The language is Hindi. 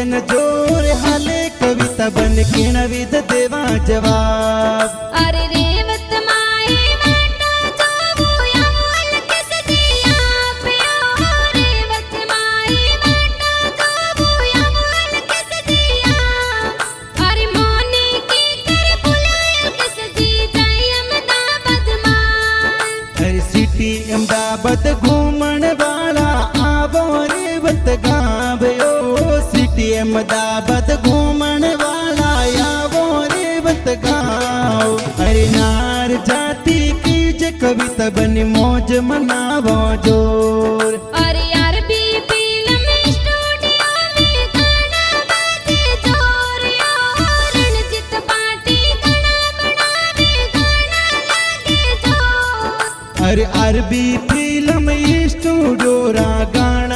न जोर हाले कविता बन के न विद देवा जवाब। अरे रेवत माई बेटा जाबू अमोल किस दिया पियो रेवत माई बेटा जाबू अमोल किस दिया। अरे मोनी की कर बुलाया किस जी जाई अहमदाबाद माल। अरे सिटी अहमदाबाद घूमन वाला आवो रेवत गाँव यो। सिटी अहमदाबाद घूमन वाला आवो रेवत गाँव। अरे नार जाति की जे कविता बनी मौज मनावो जोर। अरे अरबी फिल्म स्टूडियो में गाना बाजे जोर यो। रणजीत पार्टी गाना बनावे गाना लागे जोर। अरे अरबी फिल्म स्टूडियो रा गाना